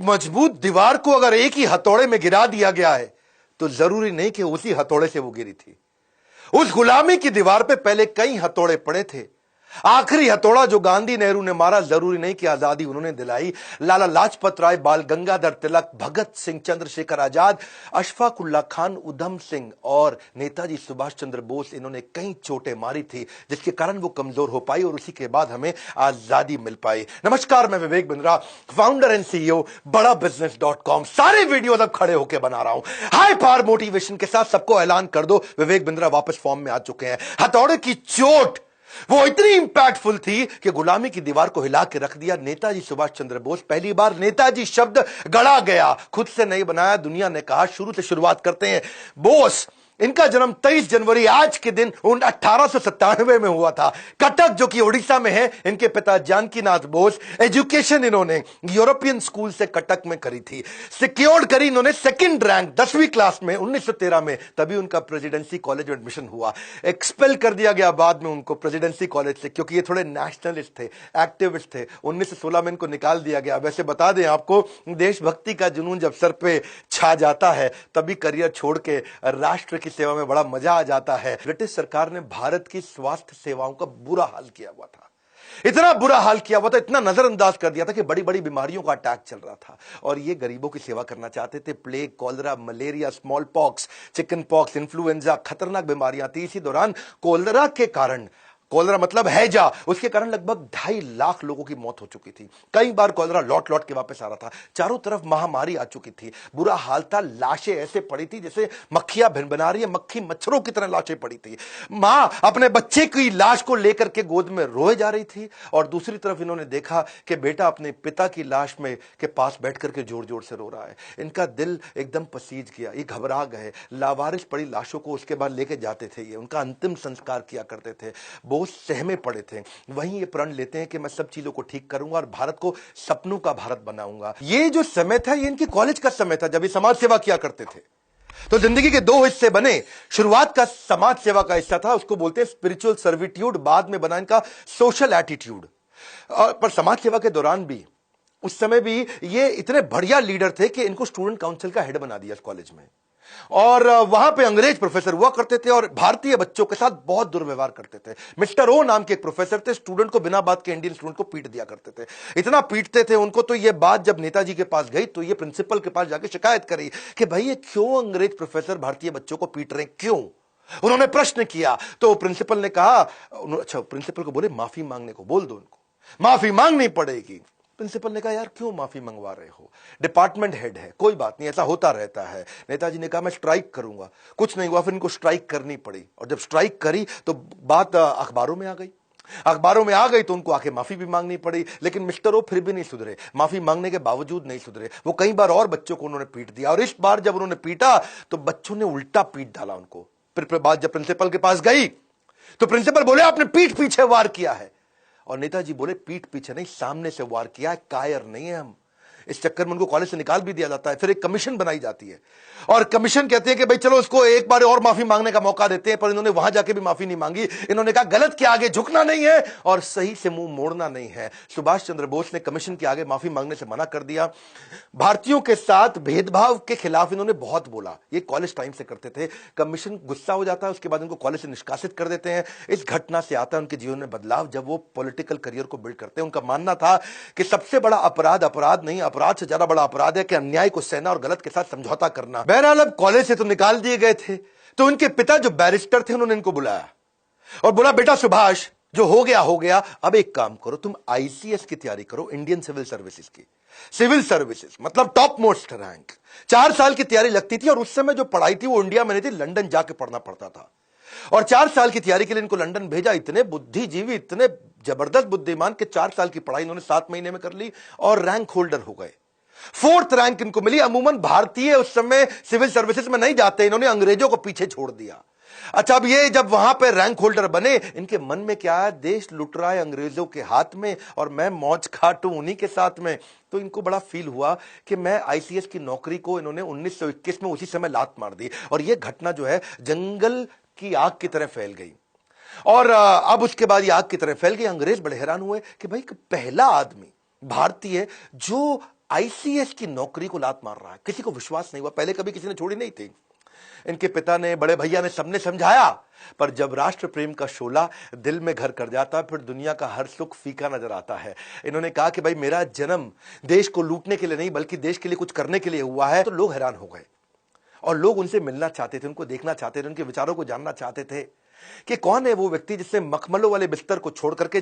मजबूत दीवार को अगर एक ही हथौड़े में गिरा दिया गया है तो जरूरी नहीं कि उसी हथौड़े से वो गिरी थी। उस गुलामी की दीवार पे पहले कई हथौड़े पड़े थे। आखिरी हथौड़ा जो गांधी नेहरू ने मारा, जरूरी नहीं कि आजादी उन्होंने दिलाई। लाला लाजपत राय, बाल गंगाधर तिलक, भगत सिंह, चंद्रशेखर आजाद, अशफाक उल्लाह खान, उधम सिंह और नेताजी सुभाष चंद्र बोस, इन्होंने कई चोटें मारी थी जिसके कारण वो कमजोर हो पाई और उसी के बाद हमें आजादी मिल पाई। नमस्कार, मैं Vivek Bindra, founder and CEO बड़ा बिजनेस.com। सारे वीडियो अब खड़े होकर बना रहा हूं हाई पावर मोटिवेशन के साथ। सबको ऐलान कर दो, विवेक बिंद्रा वापस फॉर्म में आ चुके हैं। हथौड़े की चोट वो इतनी इंपैक्टफुल थी कि गुलामी की दीवार को हिला के रख दिया। नेताजी सुभाष चंद्र बोस, पहली बार नेताजी शब्द गढ़ा गया, खुद से नहीं बनाया, दुनिया ने कहा। शुरू से शुरुआत करते हैं। बोस, इनका जन्म 23 जनवरी आज के दिन 1897 में हुआ था, कटक जो कि उड़ीसा में है। इनके पिता जानकीनाथ बोस। एजुकेशन इन्होंने यूरोपियन स्कूल से कटक में करी थी। सिक्योर्ड करी इन्होंने सेकंड रैंक 10वीं क्लास में 1913 में, तभी उनका प्रेसिडेंसी कॉलेज में एडमिशन हुआ। एक्सपेल कर दिया गया बाद में उनको प्रेसिडेंसी कॉलेज से, क्योंकि ये थोड़े नेशनलिस्ट थे, एक्टिविस्ट थे। 1916 में इनको निकाल दिया गया। वैसे बता दें आपको, देशभक्ति का जुनून जब सर पे छा जाता है तभी करियर छोड़ के राष्ट्र की सेवा में बड़ा मजा आ जाता है। ब्रिटिश सरकार ने भारत की स्वास्थ्य सेवाओं का बुरा हाल किया हुआ था, इतना बुरा हाल किया हुआ था, इतना नजरअंदाज कर दिया था कि बड़ी बड़ी बीमारियों का अटैक चल रहा था और ये गरीबों की सेवा करना चाहते थे। Plague, cholera, malaria, small pox, chicken pox, influenza, खतरनाक बीमारियां थी। इसी दौरान कोलरा के कारण, कोलरा मतलब हैजा, उसके कारण लगभग 2.5 लाख लोगों की मौत हो चुकी थी। कई बार कोलरा लौट लौट के वापस आ रहा था। चारों तरफ महामारी आ चुकी थी, बुरा हाल था। लाशें ऐसे पड़ी थी जैसे मक्खियां भिनभिना रही है, मक्खी मच्छरों की तरह लाशें पड़ी थी। मां अपने बच्चे की लाश को लेकर के गोद में रोए जा रही थी और दूसरी तरफ इन्होंने देखा कि बेटा अपने पिता की लाश में के पास बैठ करके जोर जोर से रो रहा है। इनका दिल एकदम पसीज गया, ये घबरा गए। लावारिस पड़ी लाशों को उसके बाद लेके जाते थे, ये उनका अंतिम संस्कार किया करते थे। बोस सहमे पड़े थे। वहीं ये प्रण लेते हैं कि मैं सब चीजों को ठीक करूंगा और भारत को सपनों का भारत बनाऊंगा। ये जो समय था ये इनकी कॉलेज का समय था, जब ये समाज सेवा किया करते थे। तो जिंदगी के 2 हिस्से बने। शुरुआत का समाज सेवा का हिस्सा था, उसको बोलते हैं स्पिरिचुअल सर्विट्यूड। बाद में बना इनका सोशल एटीट्यूड। पर समाज सेवा के दौरान भी, उस समय भी ये इतने बढ़िया लीडर थे कि इनको स्टूडेंट काउंसिल का हेड बना दिया इस कॉलेज में। और वहां पे अंग्रेज प्रोफेसर हुआ करते थे और भारतीय बच्चों के साथ बहुत दुर्व्यवहार करते थे। मिस्टर ओ नाम के एक प्रोफेसर थे, स्टूडेंट को बिना बात के, इंडियन स्टूडेंट को पीट दिया करते थे। इतना पीटते थे उनको, तो ये बात जब नेताजी के पास गई तो ये प्रिंसिपल के पास जाके शिकायत करी कि भाई ये क्यों अंग्रेज प्रोफेसर भारतीय बच्चों को पीट रहे हैं, क्यों? उन्होंने प्रश्न किया तो प्रिंसिपल ने कहा, अच्छा, प्रिंसिपल को बोले माफी मांगने को बोल दो, उनको माफी मांगनी पड़ेगी। प्रिंसिपल ने कहा, यार क्यों माफी मंगवा रहे हो, डिपार्टमेंट हेड है, कोई बात नहीं, ऐसा होता रहता है। नेताजी ने कहा, मैं स्ट्राइक करूंगा। कुछ नहीं हुआ, फिर इनको स्ट्राइक करनी पड़ी और जब स्ट्राइक करी तो बात अखबारों में आ गई। अखबारों में आ गई तो उनको आके माफी भी मांगनी पड़ी। लेकिन मिस्टर ओ फिर भी नहीं सुधरे, माफी मांगने के बावजूद नहीं सुधरे। वो कई बार और बच्चों को उन्होंने पीट दिया और इस बार जब उन्होंने पीटा तो बच्चों ने उल्टा पीट डाला उनको। फिर बात जब प्रिंसिपल के पास गई तो प्रिंसिपल बोले, आपने पीठ पीछे वार किया है। और नेताजी बोले, पीठ पीछे नहीं, सामने से वार किया है, कायर नहीं है हम। इस चक्कर में उनको कॉलेज से निकाल भी दिया जाता है। फिर एक कमीशन बनाई जाती है और कमीशन कहते हैं कि भाई चलो इसको एक बार और माफी मांगने का मौका देते हैं। पर इन्होंने वहां जाके भी माफी नहीं मांगी। इन्होंने कहा, गलत के आगे झुकना नहीं है और सही से मुंह मोड़ना नहीं है। सुभाष चंद्र बोस ने कमीशन के आगे माफी मांगने से मना कर दिया। भारतीयों के साथ भेदभाव के खिलाफ इन्होंने बहुत बोला। ये कॉलेज टाइम से करते थे। कमीशन गुस्सा हो जाता है, उसके बाद इनको कॉलेज से निष्कासित कर देते हैं। इस घटना से आता है उनके जीवन में बदलाव, जब वो पॉलिटिकल करियर को बिल्ड करते हैं। उनका मानना था कि सबसे बड़ा अपराध अपराध नहीं, अपराध से ज्यादा बड़ा अपराध है कि अन्याय को सहना और गलत के साथ समझौता करना। बहरहाल अब कॉलेज से तो निकाल दिए गए थे, तो उनके पिता जो बैरिस्टर थे उन्होंने इनको बुलाया और बोला, बेटा सुभाष, जो हो गया, अब एक काम करो, तुम आईसीएस की तैयारी करो, इंडियन सिविल सर्विसेज की। सिविल सर्विसेज मतलब टॉप मोस्ट रैंक। 4 साल की तैयारी लगती थी और उस समय जो पढ़ाई थी वो इंडिया में नहीं थी, लंदन जाके पढ़ना पड़ता था। और 4 साल की तैयारी के लिए इनको लंदन भेजा। इतने बुद्धिजीवी, इतने जबरदस्त बुद्धिमान कि 4 साल की पढ़ाई इन्होंने 7 महीने में कर ली और रैंक होल्डर हो गए। 4th रैंक इनको मिली। अमूमन भारतीय उस समय सिविल सर्विसेज में नहीं जाते, इन्होंने अंग्रेजों को पीछे छोड़ दिया। अच्छा, अब ये जब वहां पे रैंक होल्डर बने, इनके मन में क्या है, देश लुट रहा है अंग्रेजों के हाथ में और मैं मौज खाटूं उन्हीं के साथ में। तो इनको बड़ा फील हुआ कि मैं आईसीएस की नौकरी को, इन्होंने 1921 में उसी समय लात मार दी और यह घटना जो है जंगल की आग की तरह फैल गई। और अब उसके बाद ये आग की तरह फैल गई। अंग्रेज बड़े हैरान हुए कि भाई पहला आदमी भारतीय जो आईसीएस की नौकरी को लात मार रहा है। किसी को विश्वास नहीं हुआ, पहले कभी किसी ने छोड़ी नहीं थी। इनके पिता ने, बड़े भैया ने, सबने समझाया, पर जब राष्ट्र प्रेम का शोला दिल में घर कर जाता है, फिर दुनिया का हर सुख फीका नजर आता है। इन्होंने कहा कि भाई मेरा जन्म देश को लूटने के लिए नहीं बल्कि देश के लिए कुछ करने के लिए हुआ है। तो लोग हैरान हो गए और लोग उनसे मिलना चाहते थे, उनको देखना चाहते थे, उनके विचारों को जानना चाहते थे कि कौन है वो व्यक्ति जिसने मखमलों वाले बिस्तर को छोड़ करके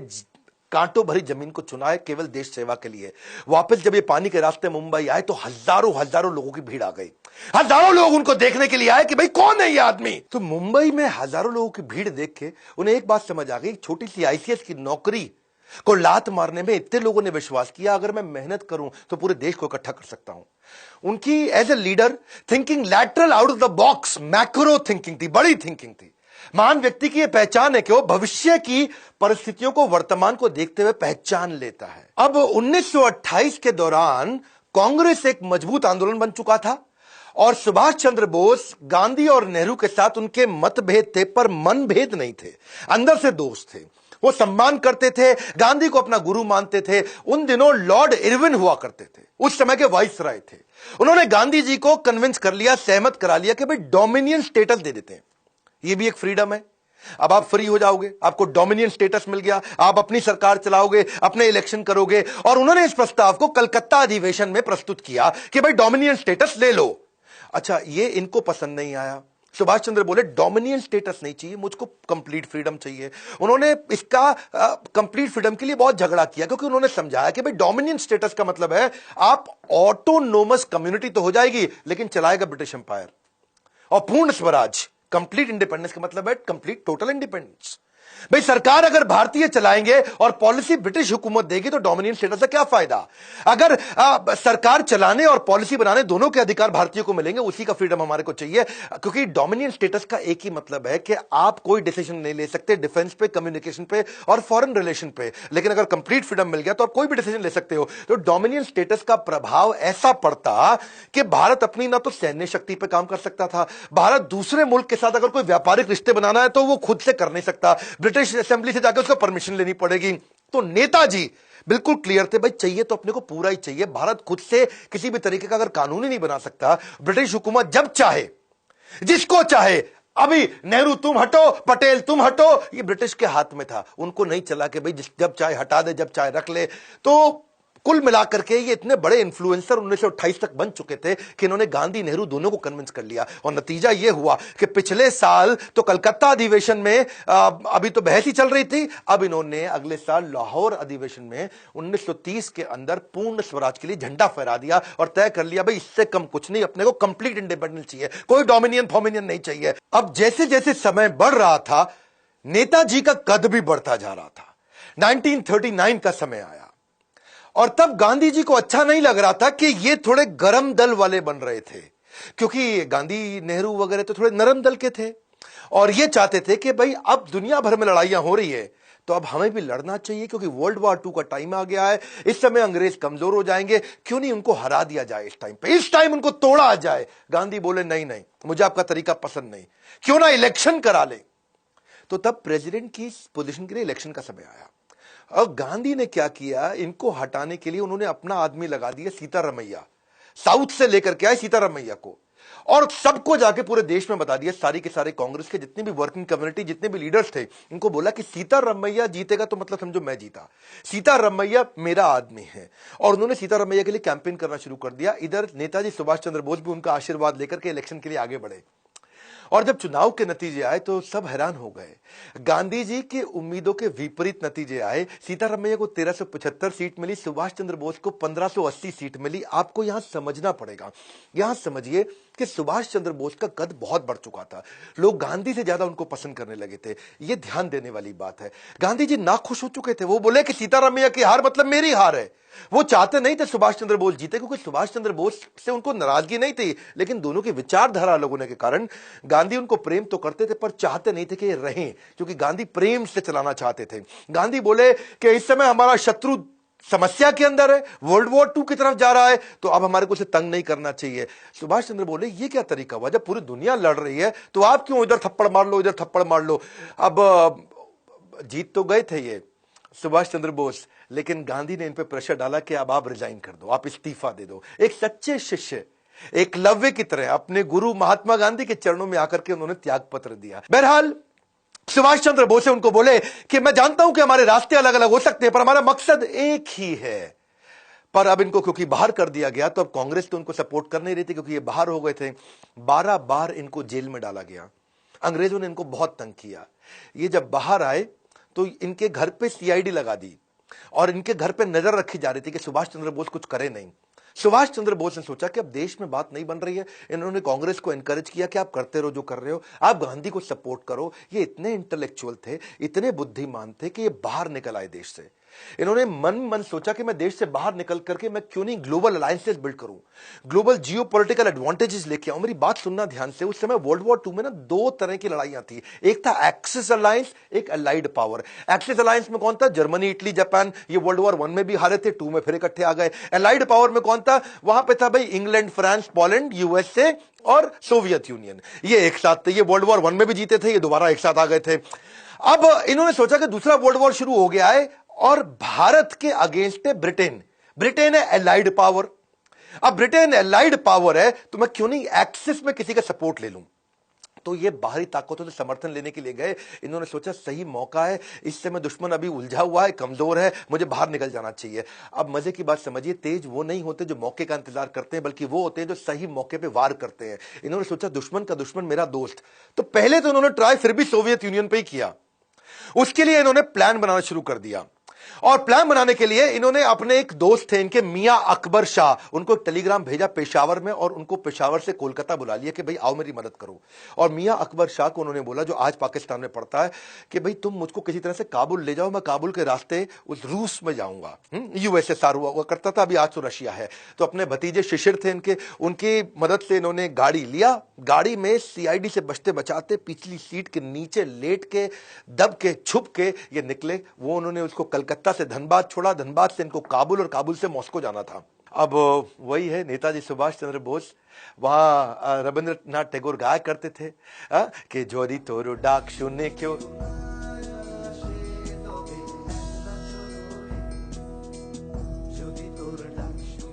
कांटों भरी जमीन को चुना है केवल देश सेवा के लिए। वापस जब ये पानी के रास्ते मुंबई आए तो हजारों हजारों लोगों की भीड़ आ गई। हजारों लोग उनको देखने के लिए आए कि भाई कौन है ये आदमी। तो मुंबई में हजारों लोगों की भीड़ देख के उन्हें एक बात समझ आ गई, छोटी सी आईसीएस की नौकरी को लात मारने में इतने लोगों ने विश्वास किया, अगर मैं मेहनत करूं तो पूरे देश को इकट्ठा कर सकता हूं। उनकी as a leader thinking lateral out of the box, macro thinking थी, बड़ी थिंकिंग थी। महान व्यक्ति की यह पहचान है कि वो भविष्य की परिस्थितियों को, वर्तमान को देखते हुए पहचान लेता है। अब 1928 के दौरान कांग्रेस एक मजबूत आंदोलन बन चुका था और सुभाष चंद्र बोस, गांधी और नेहरू के साथ उनके मतभेद थे पर मनभेद नहीं थे, अंदर से दोस्त थे। वो सम्मान करते थे, गांधी को अपना गुरु मानते थे। उन दिनों लॉर्ड इरविन हुआ करते थे, उस समय के वाइसराय थे। उन्होंने गांधी जी को कन्विंस कर लिया, सहमत करा लिया कि भाई डोमिनियन स्टेटस दे देते हैं, ये भी एक फ्रीडम है। अब आप फ्री हो जाओगे, आपको डोमिनियन स्टेटस मिल गया, आप अपनी सरकार चलाओगे, अपने इलेक्शन करोगे। और उन्होंने इस प्रस्ताव को कलकत्ता अधिवेशन में प्रस्तुत किया कि भाई डोमिनियन स्टेटस ले लो। अच्छा, ये इनको पसंद नहीं आया। सुभाष चंद्र बोले डोमिनियन स्टेटस नहीं चाहिए, मुझको कंप्लीट फ्रीडम चाहिए। उन्होंने इसका कंप्लीट फ्रीडम के लिए बहुत झगड़ा किया, क्योंकि उन्होंने समझाया कि भाई डोमिनियन स्टेटस का मतलब है आप ऑटोनोमस कम्युनिटी तो हो जाएगी लेकिन चलाएगा ब्रिटिश एम्पायर। और पूर्ण स्वराज, कंप्लीट इंडिपेंडेंस का मतलब है कंप्लीट टोटल इंडिपेंडेंस। भाई सरकार अगर भारतीय चलाएंगे और पॉलिसी ब्रिटिश हुकूमत देगी तो डोमिनियन स्टेटस का क्या फायदा। अगर सरकार चलाने और पॉलिसी बनाने दोनों के अधिकार भारतीयों को मिलेंगे, उसी का फ्रीडम हमारे को चाहिए। क्योंकि डोमिनियन स्टेटस का एक ही मतलब है कि आप कोई डिसीजन नहीं ले सकते डिफेंस पे, कम्युनिकेशन पे और फॉरेन रिलेशन पे, लेकिन अगर कंप्लीट फ्रीडम मिल गया तो आप कोई भी डिसीजन ले सकते हो। तो डोमिनियन स्टेटस का प्रभाव ऐसा पड़ता कि भारत अपनी ना तो सैन्य शक्ति पर काम कर सकता था, भारत दूसरे मुल्क के साथ अगर कोई व्यापारिक रिश्ते बनाना है तो वो खुद से कर नहीं सकता, ब्रिटिश असेंबली से जाकर उसको परमिशन लेनी पड़ेगी। तो नेताजी बिल्कुल क्लियर थे, भाई चाहिए तो अपने को पूरा ही चाहिए। भारत खुद से किसी भी तरीके का अगर कानून ही नहीं बना सकता, ब्रिटिश हुकूमत जब चाहे जिसको चाहे, अभी नेहरू तुम हटो, पटेल तुम हटो, ये ब्रिटिश के हाथ में था। उनको नहीं चला कि भाई जब चाहे हटा दे, जब चाहे रख ले। तो कुल मिलाकर के ये इतने बड़े इन्फ्लुएंसर 1928 तक बन चुके थे कि इन्होंने गांधी नेहरू दोनों को कन्विंस कर लिया। और नतीजा ये हुआ कि पिछले साल तो कलकत्ता अधिवेशन में अभी तो बहस ही चल रही थी, अब इन्होंने अगले साल लाहौर अधिवेशन में 1930 के अंदर पूर्ण स्वराज के लिए झंडा फहरा दिया और तय कर लिया भाई इससे कम कुछ नहीं, अपने को कंप्लीट इंडिपेंडेंस चाहिए, कोई डोमिनियन फॉमिनियन नहीं चाहिए। अब जैसे जैसे समय बढ़ रहा था, नेताजी का कद भी बढ़ता जा रहा था। 1939 का समय आया और तब गांधी जी को अच्छा नहीं लग रहा था कि ये थोड़े गरम दल वाले बन रहे थे, क्योंकि गांधी नेहरू वगैरह तो थोड़े नरम दल के थे और ये चाहते थे कि भाई अब दुनिया भर में लड़ाइयां हो रही है तो अब हमें भी लड़ना चाहिए, क्योंकि वर्ल्ड वॉर 2 का टाइम आ गया है। इस समय अंग्रेज कमजोर हो जाएंगे, क्यों नहीं उनको हरा दिया जाए इस टाइम पे, इस टाइम उनको तोड़ा आ जाए। गांधी बोले नहीं नहीं, मुझे आपका तरीका पसंद नहीं, क्यों ना इलेक्शन करा ले। तो तब प्रेसिडेंट की पोजीशन के लिए इलेक्शन का समय आया। अब गांधी ने क्या किया, इनको हटाने के लिए उन्होंने अपना आदमी लगा दिया, सीतारमैया। साउथ से लेकर के आए सीतारमैया को और सबको जाके पूरे देश में बता दिया, सारी के सारे कांग्रेस के जितनी भी वर्किंग कम्युनिटी, जितने भी लीडर्स थे, इनको बोला कि सीतारमैया जीतेगा तो मतलब समझो मैं जीता, सीतारमैया मेरा आदमी है। और उन्होंने सीतारमैया के लिए कैंपेन करना शुरू कर दिया। इधर नेताजी सुभाष चंद्र बोस भी उनका आशीर्वाद लेकर के इलेक्शन के लिए आगे बढ़े और जब चुनाव के नतीजे आए तो सब हैरान हो गए। गांधी जी की उम्मीदों के विपरीत नतीजे आए। सीतारमैया को 1375 सीट मिली, सुभाष चंद्र बोस को 1580 सीट मिली। आपको यहां समझना पड़ेगा, यहां समझिए कि सुभाष चंद्र बोस का कद बहुत बढ़ चुका था, लोग गांधी से ज्यादा उनको पसंद करने लगे थे। यह ध्यान देने वाली बात है। गांधी जी नाखुश हो चुके थे, वो बोले कि सीतारमैया की हार मतलब मेरी हार है। वो चाहते नहीं थे सुभाष चंद्र बोस जीते, क्योंकि सुभाष चंद्र बोस से उनको नाराजगी नहीं थी, लेकिन दोनों की विचारधारा अलग होने के कारण गांधी उनको प्रेम तो करते थे पर चाहते नहीं थे कि ये रहें, क्योंकि गांधी प्रेम से चलाना चाहते थे। गांधी बोले कि इस समय हमारा शत्रु समस्या के अंदर है, वर्ल्ड वॉर 2 की तरफ जा रहा है, तो अब हमारे को उसे तंग नहीं करना चाहिए। सुभाष चंद्र बोले ये क्या तरीका हुआ, जब पूरी दुनिया लड़ रही है तो आप क्यों इधर थप्पड़ मार लो, इधर थप्पड़ मार लो। अब जीत तो गए थे ये, सुभाष चंद्र बोस, लेकिन गांधी ने इन पे प्रेशर डाला कि अब आप रिजाइन कर दो, आप इस्तीफा दे दो। एक सच्चे शिष्य एकलव्य की तरह अपने गुरु महात्मा गांधी के चरणों में आकर के उन्होंने त्याग पत्र दिया। बहरहाल सुभाष चंद्र बोस उनको बोले कि मैं जानता हूं कि हमारे रास्ते अलग अलग हो सकते हैं, पर हमारा मकसद एक ही है। पर अब इनको क्योंकि बाहर कर दिया गया, तो अब कांग्रेस तो उनको सपोर्ट कर नहीं रही थी, क्योंकि ये बाहर हो गए थे। 12 बार इनको जेल में डाला गया। अंग्रेजों ने इनको बहुत तंग किया। ये जब बाहर आए तो इनके घर पे सीआईडी लगा दी और इनके घर पे नजर रखी जा रही थी कि सुभाष चंद्र बोस कुछ करे नहीं। सुभाष चंद्र बोस ने सोचा कि अब देश में बात नहीं बन रही है। इन्होंने कांग्रेस को एनकरेज किया कि आप करते रहो जो कर रहे हो, आप गांधी को सपोर्ट करो। ये इतने इंटेलेक्चुअल थे, इतने बुद्धिमान थे कि ये बाहर निकल आए देश से। इन्होंने मन सोचा कि मैं देश से बाहर निकल करके मैं क्यों नहीं ग्लोबल अलायंसेस बिल्ड करूं, ग्लोबल जियोपॉलिटिकल एडवांटेजेस लेके आऊं। मेरी बात सुनना ध्यान से। उस समय वर्ल्ड वॉर 2 में ना 2 तरह की लड़ाइयां थी। एक था एक्सिस अलायंस, एक अलाइड पावर। एक्सिस अलायंस में कौन था? Germany, Italy, Japan. ये वर्ल्ड वॉर 1 में भी हारे थे, 2 में फिर इकट्ठे आ गए। अलाइड पावर में कौन था? वहां पे था भाई इंग्लैंड, फ्रांस, पोलैंड, यूएसए और सोवियत यूनियन। ये एक साथ थे। ये वर्ल्ड वॉर 1 में भी जीते थे, ये दोबारा एक साथ आ गए थे। अब इन्होंने सोचा कि दूसरा वर्ल्ड वॉर शुरू हो गया है और भारत के अगेंस्ट है ब्रिटेन। ब्रिटेन है एलाइड पावर। अब ब्रिटेन एलाइड पावर है तो मैं क्यों नहीं एक्सिस में किसी का सपोर्ट ले लूं। तो ये बाहरी ताकतों से समर्थन लेने के लिए गए। इन्होंने सोचा सही मौका है, इस समय दुश्मन अभी उलझा हुआ है, कमजोर है, मुझे बाहर निकल जाना चाहिए। अब मजे की बात समझिए, तेज वो नहीं होते जो मौके का इंतजार करते हैं, बल्कि वो होते हैं जो सही मौके पे वार करते हैं। इन्होंने सोचा दुश्मन का दुश्मन मेरा दोस्त। तो पहले तो इन्होंने ट्राई फिर भी सोवियत यूनियन पे ही किया। उसके लिए इन्होंने प्लान बनाना शुरू कर दिया। और प्लान बनाने के लिए इन्होंने अपने एक दोस्त थे इनके, मियां अकबर शाह, उनको एक टेलीग्राम भेजा पेशावर में और उनको पेशावर से कोलकाता बुला लिया कि भाई आओ मेरी मदद करो। और मियां अकबर शाह को उन्होंने बोला, जो आज पाकिस्तान में पड़ता है, कि भाई तुम मुझको किसी तरह से काबुल ले जाओ, मैं काबुल के रास्ते उस रूस में जाऊंगा। यूएसएसआर हुआ करता था, अभी आज तो रशिया है। तो अपने भतीजे शिशिर थे इनके, उनकी मदद से इन्होंने गाड़ी लिया। गाड़ी में सीआईडी से बचते बचाते पिछली सीट के नीचे लेट के, दब के, छुप के ये निकले। वो उन्होंने उसको कलकत्ता से धनबाद छोड़ा, धनबाद से इनको काबुल और काबुल से मॉस्को जाना था। अब वही है नेताजी सुभाष चंद्र बोस। वहां रविंद्रनाथ टैगोर गाया करते थे कि जोरी तोरो डाक सुने क्यों।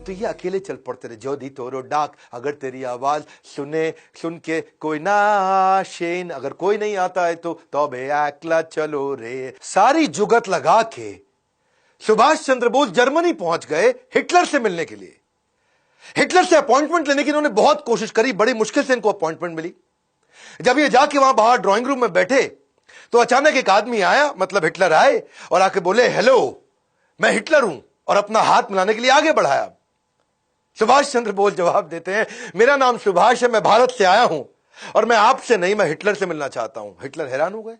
तो ये अकेले चल पड़ते रहे। जो दी तोरो डाक, अगर तेरी आवाज सुन के कोई ना शेन, अगर कोई नहीं आता है तो तौबे अकेला चलो रे। सारी जुगत लगा के सुभाष चंद्र बोस जर्मनी पहुंच गए हिटलर से मिलने के लिए। हिटलर से अपॉइंटमेंट लेने की इन्होंने बहुत कोशिश करी, बड़ी मुश्किल से इनको अपॉइंटमेंट मिली। जब ये जाके वहां बाहर ड्राइंग रूम में बैठे तो अचानक एक आदमी आया, मतलब हिटलर आए और आके बोले, हेलो मैं हिटलर हूं, और अपना हाथ मिलाने के लिए आगे बढ़ाया। सुभाष चंद्र बोस जवाब देते हैं, मेरा नाम सुभाष है, मैं भारत से आया हूं और मैं आपसे नहीं, मैं हिटलर से मिलना चाहता हूं। हिटलर हैरान हो गए,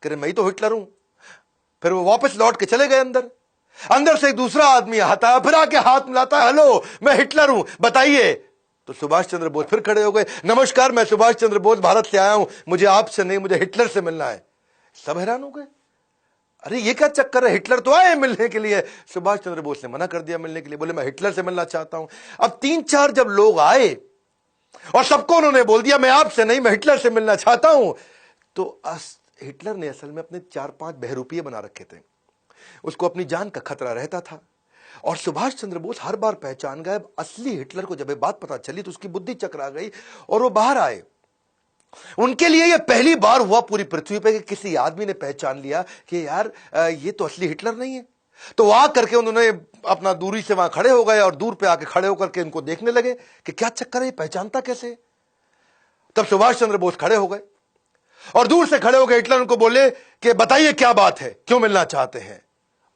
कह रहे मैं ही तो हिटलर हूं। फिर वो वापस लौट के चले गए अंदर। अंदर से एक दूसरा आदमी आता है, फिर आके हाथ मिलाता है, हेलो मैं हिटलर हूं, बताइए। तो सुभाष चंद्र बोस फिर खड़े हो गए, नमस्कार मैं सुभाष चंद्र बोस भारत से आया हूं, मुझे आपसे नहीं, मुझे हिटलर से मिलना है। सब हैरान हो गए, अरे ये क्या चक्कर है, हिटलर तो आए मिलने के लिए। सुभाष चंद्र बोस ने मना कर दिया मिलने के लिए, बोले मैं हिटलर से मिलना चाहता हूं। अब 3-4 जब लोग आए और सबको उन्होंने बोल दिया मैं आपसे नहीं, मैं हिटलर से मिलना चाहता हूं, तो हिटलर ने असल में अपने 4-5 बहरूपिये बना रखे थे। उसको अपनी जान का खतरा रहता था और सुभाष चंद्र बोस हर बार पहचान गए। असली हिटलर को जब ये बात पता चली तो उसकी बुद्धि चकरा गई और वो बाहर आए। उनके लिए यह पहली बार हुआ पूरी पृथ्वी पे कि किसी आदमी ने पहचान लिया कि यार ये तो असली हिटलर नहीं है। तो आ करके उन्होंने अपना दूरी से वहां खड़े हो गए और दूर पे आके खड़े होकर के इनको देखने लगे कि क्या चक्कर है, पहचानता कैसे। तब सुभाष चंद्र बोस खड़े हो गए और दूर से खड़े हो गए हिटलर उनको बोले कि बताइए क्या बात है, क्यों मिलना चाहते हैं।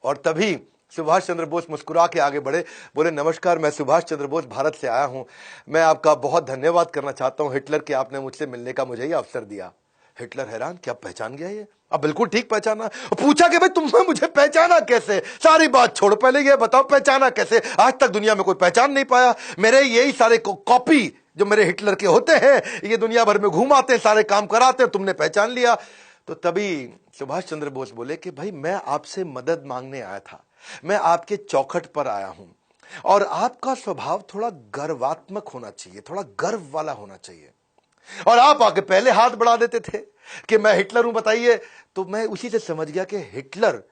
और तभी सुभाष चंद्र बोस मुस्कुरा के आगे बढ़े, बोले नमस्कार मैं सुभाष चंद्र बोस भारत से आया हूं, मैं आपका बहुत धन्यवाद करना चाहता हूं हिटलर कि आपने मुझसे मिलने का मुझे ये अवसर दिया। हिटलर हैरान, क्या पहचान गया ये? अब बिल्कुल ठीक पहचाना। पूछा कि भाई तुमने मुझे पहचाना कैसे? सारी बात छोड़, पहले ये बताओ पहचाना कैसे? आज तक दुनिया में कोई पहचान नहीं पाया। मेरे यही सारे कॉपी जो मेरे हिटलर के होते हैं, ये दुनिया भर में घुमाते, सारे काम कराते, तुमने पहचान लिया। तो तभी सुभाष चंद्र बोस बोले कि भाई मैं आपसे मदद मांगने आया था, मैं आपके चौखट पर आया हूं और आपका स्वभाव थोड़ा गर्वात्मक होना चाहिए, थोड़ा गर्व वाला होना चाहिए। और आप आके पहले हाथ बढ़ा देते थे कि मैं हिटलर हूं बताइए। तो मैं उसी से समझ गया कि हिटलर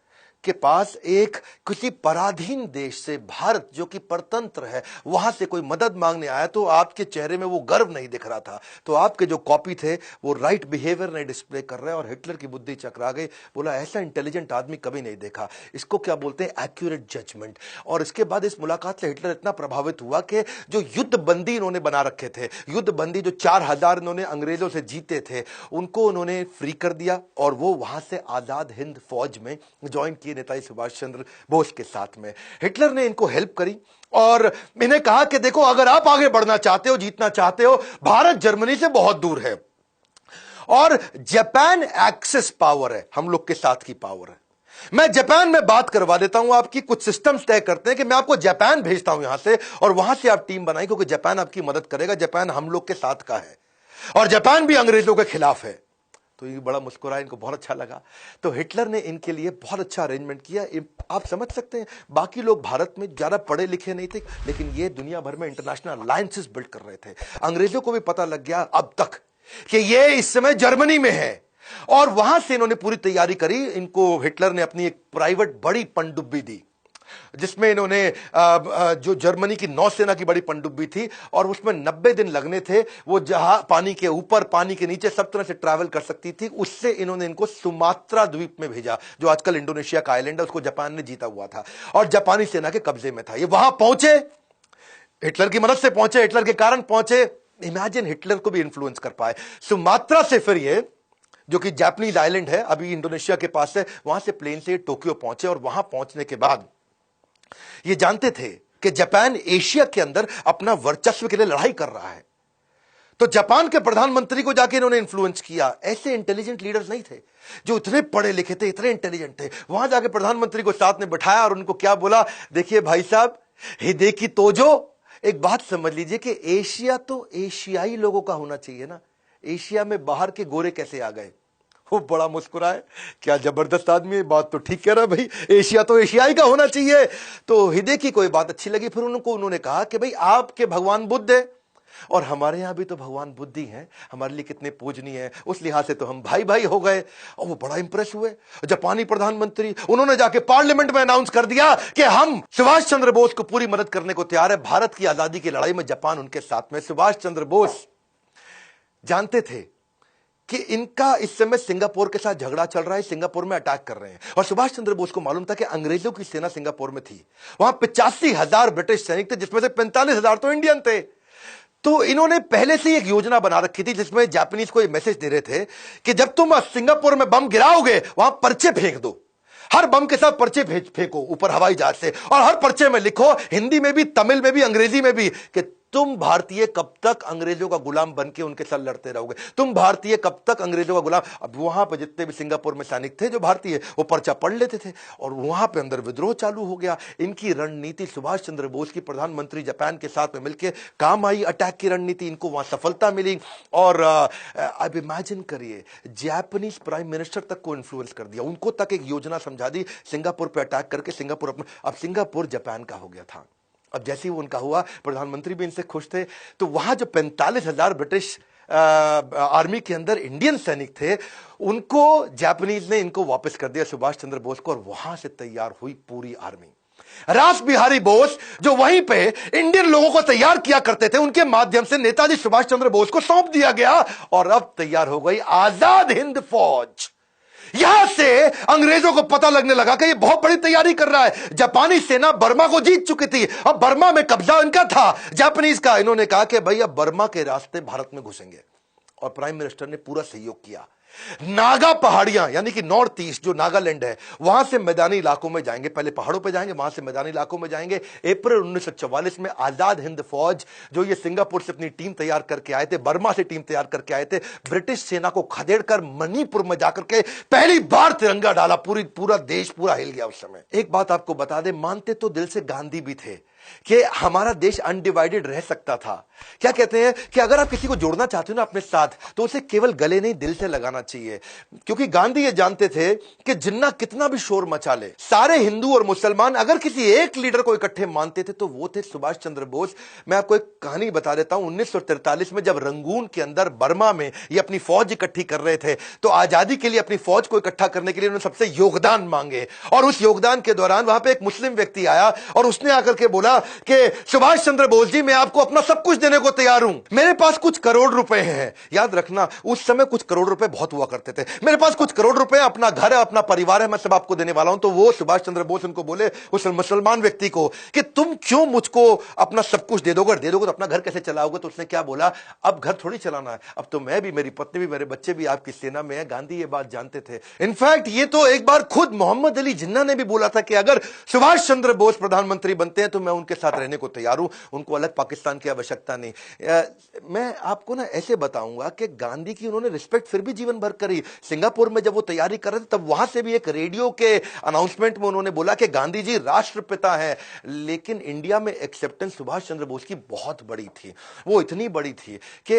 के पास एक किसी पराधीन देश से, भारत जो कि परतंत्र है, वहां से कोई मदद मांगने आया तो आपके चेहरे में वो गर्व नहीं दिख रहा था। तो आपके जो कॉपी थे वो राइट बिहेवियर नहीं डिस्प्ले कर रहे, और हिटलर की बुद्धि चकरा गई। बोला ऐसा इंटेलिजेंट आदमी कभी नहीं देखा। इसको क्या बोलते हैं? Accurate judgement. और इसके बाद इस मुलाकात से हिटलर इतना प्रभावित हुआ कि जो युद्ध बंदी इन्होंने बना रखे थे, युद्ध बंदी जो 4000 इन्होंने अंग्रेजों से जीते थे, उनको उन्होंने फ्री कर दिया और वो वहां से आजाद हिंद फौज में ज्वाइन किए नेताजी सुभाष चंद्र बोस के साथ में। हिटलर ने इनको हेल्प करी और इन्हें कहा कि देखो, अगर आप आगे बढ़ना चाहते हो, जीतना चाहते हो, भारत जर्मनी से बहुत दूर है और जापान एक्सेस पावर है, हम लोग के साथ की पावर है। मैं जापान में बात करवा देता हूं, आपकी कुछ सिस्टम्स तय करते हैं कि मैं आपको जापान भेजता हूं यहां से, और वहां से आप टीम बनाई, क्योंकि जापान आपकी मदद करेगा, जापान हम लोग के साथ का है और जापान भी अंग्रेजों के खिलाफ है। तो ये बड़ा मुस्कुराया, इनको बहुत अच्छा लगा। तो हिटलर ने इनके लिए बहुत अच्छा अरेंजमेंट किया। आप समझ सकते हैं, बाकी लोग भारत में ज्यादा पढ़े लिखे नहीं थे, लेकिन ये दुनिया भर में इंटरनेशनल अलायंसेस बिल्ड कर रहे थे। अंग्रेजों को भी पता लग गया अब तक कि ये इस समय जर्मनी में है, और वहां से इन्होंने पूरी तैयारी करी। इनको हिटलर ने अपनी एक प्राइवेट बड़ी पनडुब्बी दी, जिसमें इन्होंने जो जर्मनी की नौसेना की बड़ी पनडुब्बी थी, और उसमें 90 दिन लगने थे। वो जहां पानी के ऊपर, पानी के नीचे सब तरह से ट्रैवल कर सकती थी। उससे इन्होंने इनको सुमात्रा द्वीप में भेजा, जो आजकल इंडोनेशिया का आइलैंड है, उसको जापान ने जीता हुआ था और जापानी सेना के कब्जे में था। ये वहां पहुंचे, हिटलर की मदद से पहुंचे, हिटलर के कारण पहुंचे। इमेजिन, हिटलर को भी इन्फ्लुएंस कर पाए। सुमात्रा से फिर ये, जो कि जापानीज आइलैंड है, अभी इंडोनेशिया के पास है, वहां से प्लेन से टोक्यो पहुंचे। और वहां पहुंचने के बाद ये जानते थे कि जापान एशिया के अंदर अपना वर्चस्व के लिए लड़ाई कर रहा है। तो जापान के प्रधानमंत्री को जाके इन्होंने इन्फ्लुएंस किया। ऐसे इंटेलिजेंट लीडर्स नहीं थे जो इतने पढ़े लिखे थे, इतने इंटेलिजेंट थे। वहां जाके प्रधानमंत्री को साथ में बिठाया और उनको क्या बोला, देखिए भाई साहब, हिदेकी तोजो, एक बात समझ लीजिए कि एशिया तो एशियाई लोगों का होना चाहिए ना, एशिया में बाहर के गोरे कैसे आ गए? वो बड़ा मुस्कुराए, क्या जबरदस्त आदमी है, बात तो ठीक कह रहा है भाई, एशिया तो एशियाई का होना चाहिए। तो हिदेकी को ये बात अच्छी लगी। फिर उन्होंने कहा कि भाई आपके भगवान बुद्ध है और हमारे यहां भी तो भगवान बुद्ध ही हैं, हमारे लिए कितने पूजनीय है, उस लिहाज से तो हम भाई भाई हो गए। और वो बड़ा इंप्रेस हुए। जापानी प्रधानमंत्री, उन्होंने जाके पार्लियामेंट में अनाउंस कर दिया कि हम सुभाष चंद्र बोस को पूरी मदद करने को तैयार है। भारत की आजादी की लड़ाई में जापान उनके साथ में। सुभाष चंद्र बोस जानते थे कि इनका इस समय सिंगापुर के साथ झगड़ा चल रहा है, सिंगापुर में अटैक कर रहे हैं, और सुभाष चंद्र बोस को मालूम था कि अंग्रेजों की सेना सिंगापुर में थी। वहां 85,000 ब्रिटिश सैनिक थे, जिसमें से 45,000 तो इंडियन थे। तो इन्होंने पहले से एक योजना बना रखी थी, जिसमें जापानीज को ये मैसेज दे रहे थे कि जब तुम सिंगापुर में बम गिराओगे, वहां पर्चे फेंक दो, हर बम के साथ पर्चे फेंको ऊपर हवाई जहाज से, और हर पर्चे में लिखो, हिंदी में भी, तमिल में भी, अंग्रेजी में भी, कि तुम भारतीय कब तक अंग्रेजों का गुलाम बनके उनके साथ लड़ते रहोगे, तुम भारतीय कब तक अंग्रेजों का गुलाम। अब वहां पर जितने भी सिंगापुर में सैनिक थे जो भारतीय, वो पर्चा पढ़ लेते थे, और वहां पे अंदर विद्रोह चालू हो गया। इनकी रणनीति सुभाष चंद्र बोस की प्रधानमंत्री जापान के साथ में मिलकर काम आई। अटैक की रणनीति, इनको वहां सफलता मिली। और अब इमेजिन करिए, जापानीज प्राइम मिनिस्टर तक को इन्फ्लुएंस कर दिया, उनको तक एक योजना समझा दी, सिंगापुर पर अटैक करके सिंगापुर अब सिंगापुर जापान का हो गया था। अब जैसे ही वो उनका हुआ, प्रधानमंत्री भी इनसे खुश थे। तो वहां जो 45,000 ब्रिटिश आर्मी के अंदर इंडियन सैनिक थे, उनको जापानीज ने इनको वापस कर दिया, सुभाष चंद्र बोस को, और वहां से तैयार हुई पूरी आर्मी। रास बिहारी बोस जो वहीं पे इंडियन लोगों को तैयार किया करते थे, उनके माध्यम से नेताजी सुभाष चंद्र बोस को सौंप दिया गया, और अब तैयार हो गई आजाद हिंद फौज। यहां से अंग्रेजों को पता लगने लगा कि ये बहुत बड़ी तैयारी कर रहा है। जापानी सेना बर्मा को जीत चुकी थी, अब बर्मा में कब्जा इनका था, जापानीज का। इन्होंने कहा कि भाई अब बर्मा के रास्ते भारत में घुसेंगे, और प्राइम मिनिस्टर ने पूरा सहयोग किया। नागा पहाड़ियां, यानी कि नॉर्थ ईस्ट जो नागालैंड है, वहां से मैदानी इलाकों में जाएंगे, पहले पहाड़ों पे जाएंगे, वहां से मैदानी इलाकों में जाएंगे। अप्रैल 1944 में आजाद हिंद फौज, जो ये सिंगापुर से अपनी टीम तैयार करके आए थे, बर्मा से टीम तैयार करके आए थे, ब्रिटिश सेना को खदेड़कर मणिपुर में जाकर के पहली बार तिरंगा डाला। पूरा देश पूरा हिल गया उस समय। एक बात आपको बता दें, मानते तो दिल से गांधी भी थे, कि हमारा देश अनडिवाइडेड रह सकता था। क्या कहते हैं कि अगर आप किसी को जोड़ना चाहते हो ना अपने साथ, तो उसे केवल गले नहीं दिल से लगाना चाहिए। क्योंकि गांधी ये जानते थे कि जिन्ना कितना भी शोर मचा ले, सारे हिंदू और मुसलमान अगर किसी एक लीडर को इकट्ठे मानते थे तो वो थे सुभाष चंद्र बोस। मैं आपको एक कहानी बता देता हूं। 1943 में जब रंगून के अंदर बर्मा में ये अपनी फौज इकट्ठी कर रहे थे, तो आजादी के लिए अपनी फौज को इकट्ठा करने के लिए उन्होंने सबसे योगदान मांगे। और उस योगदान के दौरान वहां पे एक मुस्लिम व्यक्ति आया और उसने आकर के बोला कि सुभाष चंद्र बोस जी, मैं आपको अपना सब कुछ देने को तैयार हूं, मेरे पास कुछ करोड़ रुपए हैं। याद रखना, उस समय कुछ करोड़ रुपए बहुत हुआ करते थे। मेरे पास कुछ करोड़ रुपए, अपना घर है, अपना परिवार है, मैं सब आपको देने वाला हूं। तो वो सुभाष चंद्र बोस उनको बोले, उस मुसलमान व्यक्ति को, कि तुम क्यों मुझको अपना सब कुछ दे दोगे तो अपना घर कैसे चलाओगे? तो उसने क्या बोला, अब घर थोड़ी चलाना है, अब तो मैं भी, मेरी पत्नी भी, मेरे बच्चे भी आपकी सेना में है। गांधी ये बात जानते थे। इनफैक्ट ये तो एक बार खुद मोहम्मद अली जिन्ना ने भी बोला था कि अगर सुभाष चंद्र बोस प्रधानमंत्री बनते हैं तो मैं उनके साथ रहने को तैयार हूं, उनको अलग पाकिस्तान की आवश्यकता नहीं। मैं आपको ना ऐसे बताऊंगा कि गांधी की उन्होंने रिस्पेक्ट फिर भी जीवन भर करी। सिंगापुर में जब वो तैयारी कर रहे थे, तब वहां से भी एक रेडियो के अनाउंसमेंट में उन्होंने बोला कि गांधी जी राष्ट्रपिता है। लेकिन इंडिया में एक्सेप्टेंस सुभाष चंद्र बोस की बहुत बड़ी थी। वो इतनी बड़ी थी कि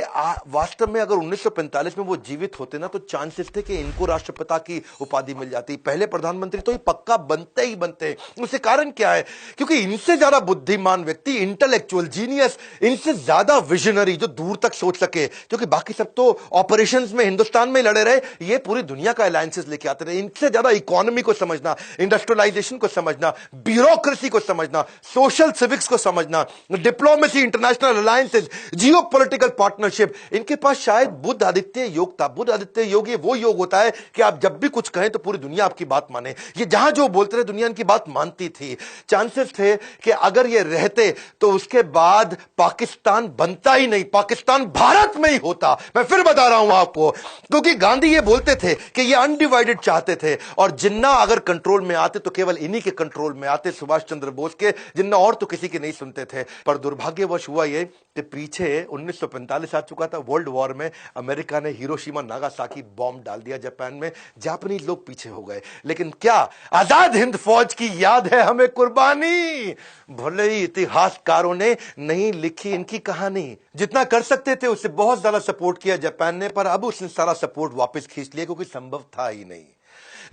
वास्तव में अगर 1945 में वो जीवित होते ना, तो चांसेस थे कि इनको राष्ट्रपिता की उपाधि मिल जाती। पहले प्रधानमंत्री तो ये पक्का बनते ही बनते। उसके कारण क्या है? क्योंकि इनसे ज्यादा बुद्धिमान व्यक्ति, इंटेलेक्चुअल जीनियस, इनसे ज्यादा विजनरी जो दूर तक सोच सके, क्योंकि बाकी सब तो ऑपरेशंस में हिंदुस्तान में लड़े रहे, ये पूरी दुनिया का अलायंसेस लेके आते रहे। इनसे ज्यादा इकोनॉमी को समझना, इंडस्ट्रियलाइजेशन को समझना, ब्यूरोक्रेसी को समझना, सोशल सिविक्स को समझना, डिप्लोमेसी, इंटरनेशनल अलायंसेस, जियो पॉलिटिकल पार्टनरशिप, इनके पास शायद बुद्ध आदित्य योग था। बुद्ध आदित्य योग ये वो योग होता है कि आप जब भी कुछ कहें तो पूरी दुनिया आपकी बात माने। ये जहां जो बोलते रहे, दुनिया इनकी बात मानती थी। चांसेस थे कि अगर ये रहते तो उसके बाद पाकिस्तान बनता ही नहीं, पाकिस्तान भारत में ही होता। मैं फिर बता रहा हूं आपको, क्योंकि गांधी ये बोलते थे कि ये अनडिवाइडेड चाहते थे, और जिन्ना अगर कंट्रोल में आते तो केवल इन्हीं के कंट्रोल में आते, सुभाष चंद्र बोस के। जिन्ना और तो किसी की नहीं सुनते थे। पर दुर्भाग्यवश हुआ ये कि पीछे 1945 आ चुका था। वर्ल्ड वॉर में अमेरिका ने हिरोशिमा नागासाकी बॉम्ब डाल दिया जापान में। जापानी लोग पीछे हो गए। लेकिन क्या आजाद हिंद फौज की याद है हमें कुर्बानी? भले ही इतिहासकारों ने नहीं लिखी इनकी कहानी, जितना कर सकते थे उससे बहुत ज्यादा सपोर्ट किया जापान ने, पर अब उसने सारा सपोर्ट वापस खींच लिया, क्योंकि संभव था ही नहीं।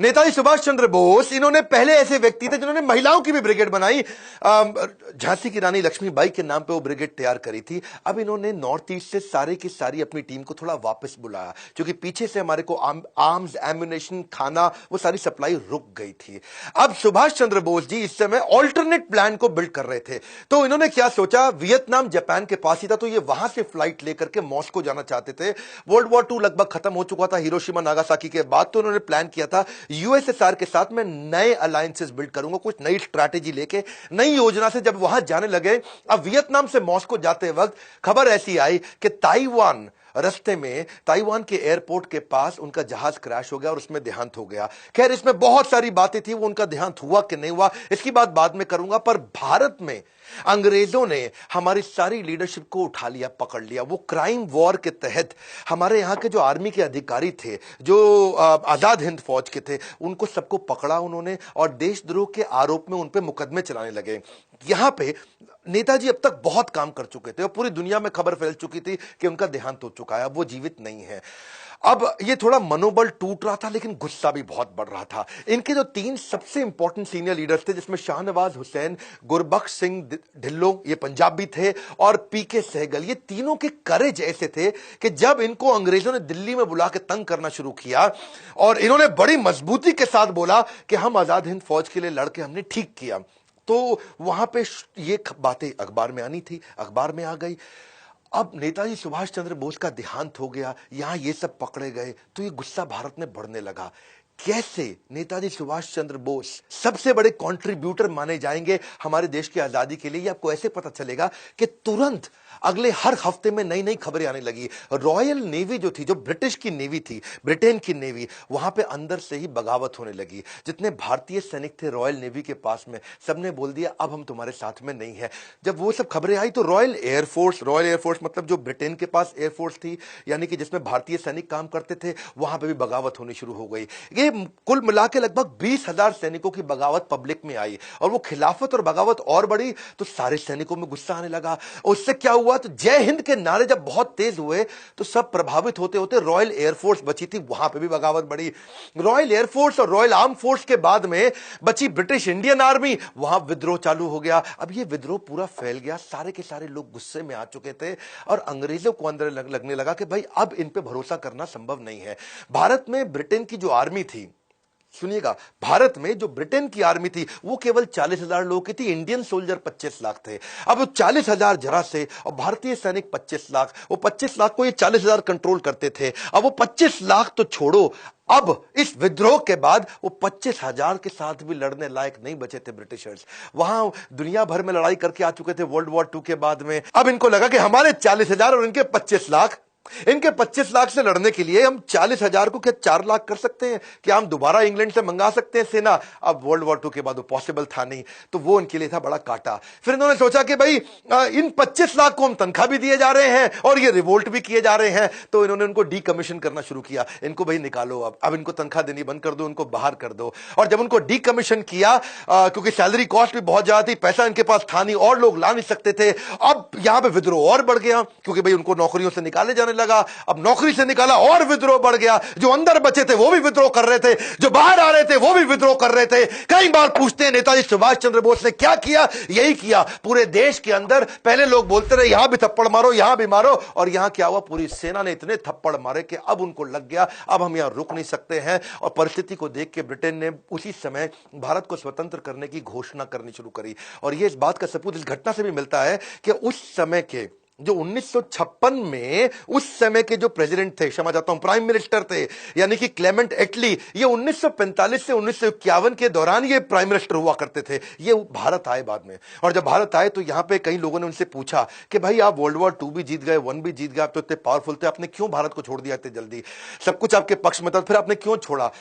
नेताजी सुभाष चंद्र बोस, इन्होंने पहले ऐसे व्यक्ति थे जिन्होंने महिलाओं की भी ब्रिगेड बनाई। झांसी की रानी लक्ष्मीबाई के नाम पे वो ब्रिगेड तैयार करी थी। अब इन्होंने नॉर्थ ईस्ट से सारे की सारी अपनी टीम को थोड़ा वापस बुलाया, क्योंकि पीछे से हमारे को आर्म्स, एम्युनिशन, खाना, वो सारी सप्लाई रुक गई थी। अब सुभाष चंद्र बोस जी इस समय ऑल्टरनेट प्लान को बिल्ड कर रहे थे। तो इन्होंने क्या सोचा, वियतनाम जापान के पास ही था, तो ये वहां से फ्लाइट लेकर के मॉस्को जाना चाहते थे। वर्ल्ड वॉर 2 लगभग खत्म हो चुका था हिरोशिमा नागासाकी के बाद। तो उन्होंने प्लान किया था, यूएसएसआर के साथ मैं नए अलायंसेस बिल्ड करूंगा, कुछ नई स्ट्रैटेजी लेके, नई योजना से। जब वहां जाने लगे, अब वियतनाम से मॉस्को जाते वक्त खबर ऐसी आई कि ताइवान रस्ते में, ताइवान के एयरपोर्ट के पास उनका जहाज क्रैश हो गया और उसमें देहांत हो गया। खैर, इसमें बहुत सारी बातें थी, वो उनका देहांत हुआ कि नहीं हुआ इसकी बात बाद में करूंगा। पर भारत में अंग्रेजों ने हमारी सारी लीडरशिप को उठा लिया, पकड़ लिया। वो क्राइम वॉर के तहत हमारे यहां के जो आर्मी के अधिकारी थे, जो आजाद हिंद फौज के थे, उनको सबको पकड़ा उन्होंने, और देशद्रोह के आरोप में उन पे मुकदमे चलाने लगे। यहां पे नेताजी अब तक बहुत काम कर चुके थे और पूरी दुनिया में खबर फैल चुकी थी कि उनका देहांत हो चुका है, अब वो जीवित नहीं है। अब ये थोड़ा मनोबल टूट रहा था, लेकिन गुस्सा भी बहुत बढ़ रहा था। इनके जो 3 सबसे इंपॉर्टेंट सीनियर लीडर्स थे, जिसमें शाहनवाज हुसैन, गुरबख्श सिंह ढिल्लों, ये पंजाबी थे, और पीके सहगल, ये तीनों के करेज ऐसे थे कि जब इनको अंग्रेजों ने दिल्ली में बुला के तंग करना शुरू किया, और इन्होंने बड़ी मजबूती के साथ बोला कि हम आजाद हिंद फौज के लिए लड़के हमने ठीक किया, तो वहां पे ये बातें अखबार में आनी थी, अखबार में आ गई। अब नेताजी सुभाष चंद्र बोस का देहांत हो गया, यहां ये सब पकड़े गए, तो ये गुस्सा भारत में बढ़ने लगा। कैसे नेताजी सुभाष चंद्र बोस सबसे बड़े कंट्रीब्यूटर माने जाएंगे हमारे देश की आजादी के लिए, ये आपको ऐसे पता चलेगा कि तुरंत अगले हर हफ्ते में नई नई खबरें आने लगी। रॉयल नेवी जो थी, जो ब्रिटिश की नेवी थी, ब्रिटेन की नेवी, वहां पे अंदर से ही बगावत होने लगी। जितने भारतीय सैनिक थे रॉयल नेवी के पास में, सबने बोल दिया अब हम तुम्हारे साथ में नहीं है। जब वो सब खबरें आई तो रॉयल एयरफोर्स मतलब जो ब्रिटेन के पास एयरफोर्स थी, यानी कि जिसमें भारतीय सैनिक काम करते थे, वहां पे भी बगावत होनी शुरू हो गई। ये कुल मिला के लगभग 20,000 सैनिकों की बगावत पब्लिक में आई और वो खिलाफत और बगावत और बढ़ी तो सारे सैनिकों में गुस्सा आने लगा। उससे क्या हुआ, तो जय हिंद के नारे जब बहुत तेज हुए तो सब प्रभावित होते होते रॉयल एयरफोर्स बची थी, वहां पे भी बगावत बढ़ी। रॉयल एयरफोर्स और रॉयल आर्म फोर्स के बाद में बची ब्रिटिश इंडियन आर्मी, वहां विद्रोह चालू हो गया। अब ये विद्रोह पूरा फैल गया, सारे के सारे लोग गुस्से में आ चुके थे और अंग्रेजों को अंदर लगने लगा कि भाई अब इन पे भरोसा करना संभव नहीं है। भारत में ब्रिटेन की जो आर्मी थी, सुनिएगा, भारत में जो ब्रिटेन की आर्मी थी वो केवल 40,000 लोगों की थी, इंडियन सोल्जर 25 लाख थे। अब वो 40,000 जरा से और भारतीय सैनिक 25 लाख, वो 25 लाख को ये 40,000 कंट्रोल करते थे। अब वो 25 लाख तो छोड़ो, अब इस विद्रोह के बाद वो 25,000 के साथ भी लड़ने लायक नहीं बचे थे ब्रिटिशर्स। वहां दुनिया भर में लड़ाई करके आ चुके थे वर्ल्ड वॉर 2 के बाद में। अब इनको लगा कि हमारे 40,000 और इनके 25 लाख, इनके 25 लाख से लड़ने के लिए हम 40,000 को क्या 4 लाख कर सकते हैं? क्या हम दोबारा इंग्लैंड से मंगा सकते हैं सेना? अब वर्ल्ड वॉर 2 के बाद वो पॉसिबल था नहीं, तो वो उनके लिए था बड़ा काटा। फिर इन्होंने सोचा कि भाई इन 25 लाख को हम तनख्वाह भी दिए जा रहे हैं और ये रिवोल्ट भी किए जा रहे हैं, तो इन्होंने उनको डीकमीशन करना शुरू किया। इनको भाई निकालो, अब इनको तनख्वाह देनी बंद कर दो, इनको बाहर कर दो। और जब उनको डीकमीशन किया, क्योंकि सैलरी कॉस्ट भी बहुत ज्यादा थी, पैसा इनके पास था नहीं और लोग ला नहीं सकते थे, अब यहां पर विद्रोह और बढ़ गया क्योंकि भाई उनको नौकरियों से निकाले जाने लगा। अब नौकरी से निकाला और विद्रोह बढ़ गया, जो अंदर बचे थे वो भी विद्रोह कर रहे थे, जो बाहर आ रहे थे वो भी विद्रोह कर रहे थे। कई बार पूछते हैं नेताजी सुभाष चंद्र बोस ने क्या किया? यही किया, पूरे देश के अंदर पहले लोग बोलते रहे यहां भी थप्पड़ मारो, यहां भी मारो, और यहां क्या हुआ, पूरी सेना ने इतने थप्पड़ मारे कि अब उनको लग गया अब हम यहां रुक नहीं सकते हैं। और परिस्थिति को देख के ब्रिटेन ने उसी समय भारत को स्वतंत्र करने की घोषणा करनी शुरू करी। और यह इस बात का सबूत इस घटना से भी मिलता है कि उस समय के जो 1956 में उस समय के जो प्रेसिडेंट थे, क्षमा चाहता हूं, प्राइम मिनिस्टर थे, यानी कि क्लेमेंट एटली, ये 1945 से 1951 के दौरान ये प्राइम मिनिस्टर हुआ करते थे। ये भारत आए बाद में, और जब भारत आए तो यहां पे कई लोगों ने उनसे पूछा कि भाई आप वर्ल्ड वॉर 2 भी जीत गए, 1 भी जीत गए, आप तो इतने पावरफुल थे, आपने क्यों भारत को छोड़ दिया इतने जल्दी? सब कुछ आपके पक्ष में था, फिर आपने क्यों छोड़ा?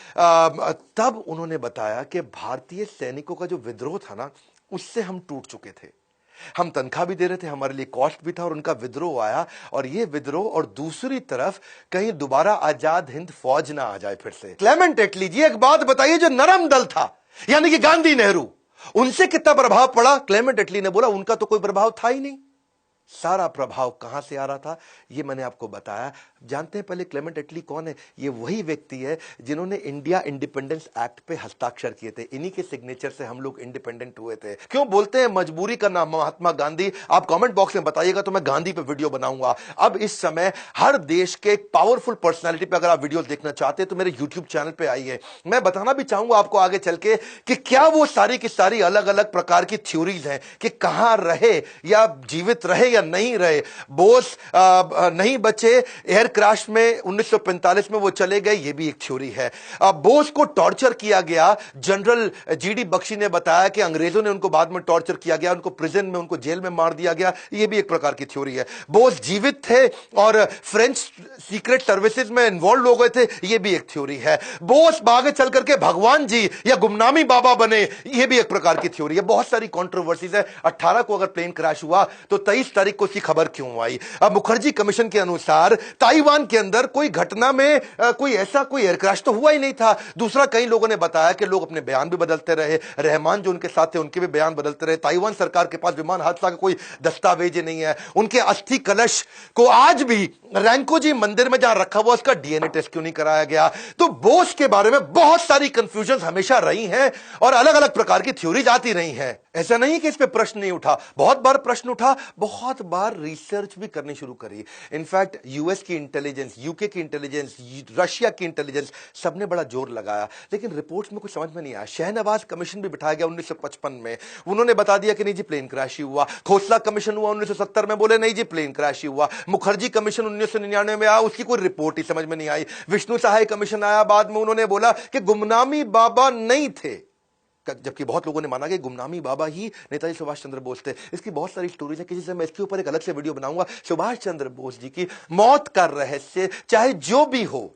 तब उन्होंने बताया कि भारतीय सैनिकों का जो विद्रोह था ना, उससे हम टूट चुके थे। हम तनख्वाह भी दे रहे थे, हमारे लिए कॉस्ट भी था, और उनका विद्रोह आया, और ये विद्रोह, और दूसरी तरफ कहीं दोबारा आजाद हिंद फौज ना आ जाए फिर से। क्लेमेंट एटली जी, एक बात बताइए, जो नरम दल था यानी कि गांधी नेहरू, उनसे कितना प्रभाव पड़ा? क्लेमेंट एटली ने बोला उनका तो कोई प्रभाव था ही नहीं। सारा प्रभाव कहां से आ रहा था ये मैंने आपको बताया। जानते हैं पहले क्लेमेंट एटली कौन है? ये वही व्यक्ति है जिन्होंने इंडिया इंडिपेंडेंस एक्ट पे हस्ताक्षर किए थे। इन्हीं के सिग्नेचर से हम लोग इंडिपेंडेंट हुए थे। क्यों बोलते हैं मजबूरी का नाम महात्मा गांधी? आप कमेंट बॉक्स में बताइएगा तो मैं गांधी पे वीडियो बनाऊंगा। अब इस समय हर देश के एक पावरफुल पर्सनैलिटी पे अगर आप वीडियो देखना चाहते हैं तो मेरे यूट्यूब चैनल पे आइए। मैं बताना भी चाहूंगा आपको आगे चल के कि क्या वो सारी की सारी अलग अलग प्रकार की थ्योरीज हैं कि कहां रहे या जीवित रहे या नहीं रहे। बोस नहीं बचे, एयर क्रैश में 1945 में वो चले गए, ये भी एक थ्योरी है। बोस को टॉर्चर किया गया, जनरल जीडी बख्शी ने बताया कि अंग्रेजों ने उनको बाद में टॉर्चर किया गया, उनको प्रिजन में, उनको जेल में मार दिया गया, ये भी एक प्रकार की थ्योरी है। बोस जीवित थे और फ्रेंच सीक्रेट सर्विसेज में इन्वॉल्व हो गए थे, ये भी एक थ्योरी है। बोस आगे चल करके भगवान जी या गुमनामी बाबा बने, ये भी एक प्रकार की थ्योरी है। बहुत सारी कंट्रोवर्सीज है। 18 को अगर प्लेन क्रैश हुआ तो 23 तारीख को उसकी खबर क्यों आई? अब मुखर्जी कमीशन के अनुसार ताइवान के अंदर कोई घटना में कोई एयर क्रैश तो हुआ ही नहीं था। दूसरा, कई लोगों ने बताया कि लोग अपने बयान भी बदलते रहे, रहमान जो उनके साथ थे उनके भी बयान बदलते रहे। ताइवान सरकार के पास विमान हादसा का कोई दस्तावेज नहीं है। उनके अस्थि कलश को आज भी रैंकोजी मंदिर में जहां रखा हुआ उसका डीएनए टेस्ट क्यों नहीं कराया गया? तो बोस के बारे में बहुत सारी कंफ्यूजन हमेशा रही हैं और अलग अलग प्रकार की थ्योरीज आती रही हैं। ऐसा नहीं कि इस पे प्रश्न नहीं उठा, बहुत बार प्रश्न उठा, बहुत बार रिसर्च भी करनी शुरू करी। इनफैक्ट यूएस की इंटेलिजेंस, यूके की इंटेलिजेंस, रशिया की इंटेलिजेंस, सबने बड़ा जोर लगाया, लेकिन रिपोर्ट्स में कुछ समझ में नहीं आया। शहनवाज कमीशन भी बिठाया गया 1955 में, उन्होंने बता दिया कि नहीं जी प्लेन क्रैश ही हुआ। खोसला कमीशन हुआ 1970 में, बोले नहीं जी प्लेन क्रैश ही हुआ। मुखर्जी कमीशन 1999 में आया, उसकी कोई रिपोर्ट ही समझ में नहीं आई। विष्णु सहाय कमीशन आया बाद में, उन्होंने बोला कि गुमनामी बाबा नहीं थे, जबकि बहुत लोगों ने माना कि गुमनामी बाबा ही नेताजी सुभाष चंद्र बोस थे। इसकी बहुत सारी स्टोरीज है, किसी से मैं इसके ऊपर एक अलग से वीडियो बनाऊंगा। सुभाष चंद्र बोस जी की मौत का रहस्य चाहे जो भी हो,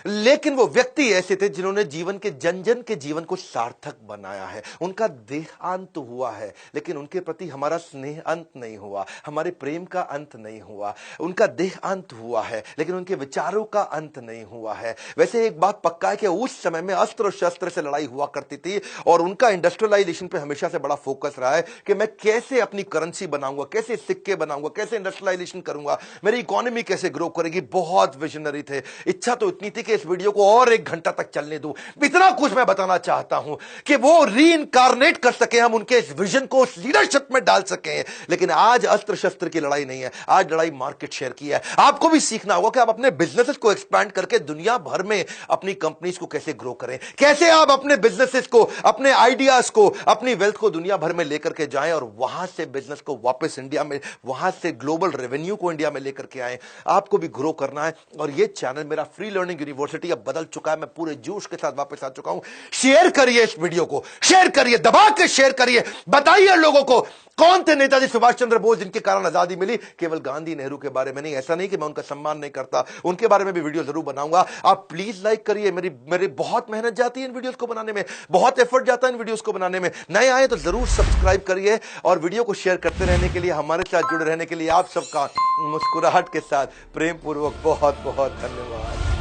लेकिन वो व्यक्ति ऐसे थे जिन्होंने जीवन के जन जन के जीवन को सार्थक बनाया है। उनका देहांत हुआ है, लेकिन उनके प्रति हमारा स्नेह अंत नहीं हुआ, हमारे प्रेम का अंत नहीं हुआ। उनका देहांत हुआ है, लेकिन उनके विचारों का अंत नहीं हुआ है। वैसे एक बात पक्का है कि उस समय में अस्त्र शस्त्र से लड़ाई हुआ करती थी, और उनका इंडस्ट्रियलाइजेशन पे हमेशा से बड़ा फोकस रहा है कि मैं कैसे अपनी करेंसी बनाऊंगा, कैसे सिक्के बनाऊंगा, कैसे इंडस्ट्रियलाइजेशन करूंगा, मेरी इकोनॉमी कैसे ग्रो करेगी। बहुत विजनरी थे। इच्छा तो इतनी थी कि इस वीडियो को और 1 घंटा तक चलने दूं। इतना कुछ मैं बताना चाहता हूं कि वो रीइंकारनेट कर सके, हम उनके इस विजन को लीडरशिप में डाल सके। लेकिन आज अस्त्र शस्त्र की लड़ाई नहीं है, आज लड़ाई मार्केट शेयर की है। आपको भी सीखना होगा कि आप अपने बिजनेसेस को एक्सपैंड करके दुनिया भर में अपनी कंपनीज को कैसे ग्रो करें, कैसे आप अपने बिजनेसेस को, अपने आइडियाज को, अपनी वेल्थ को दुनिया भर में लेकर के जाएं, और वहां से बिजनेस को वापस इंडिया में, वहां से ग्लोबल रेवेन्यू को इंडिया में लेकर के आए। आपको भी ग्रो करना है। और ये चैनल मेरा फ्री लर्निंग यूनिवर्सिटी अब बदल चुका है। मैं पूरे जोश के साथ वापस आ चुका हूं। शेयर करिए इस वीडियो को, शेयर करिए, दबा के शेयर करिए। बताइए लोगों को कौन थे नेताजी सुभाष चंद्र बोस जिनके कारण आजादी मिली। केवल गांधी नेहरू के बारे में नहीं, ऐसा नहीं कि मैं उनका सम्मान नहीं करता, उनके बारे में भी वीडियो जरूर बनाऊंगा। आप प्लीज लाइक करिए। मेरी बहुत मेहनत जाती है इन वीडियोस को बनाने में, बहुत एफर्ट जाता है इन वीडियोस को बनाने में। नए आए तो जरूर सब्सक्राइब करिए, और वीडियो को शेयर करते रहने के लिए, हमारे साथ जुड़े रहने के लिए आप सबका मुस्कुराहट के साथ प्रेम पूर्वक बहुत बहुत धन्यवाद।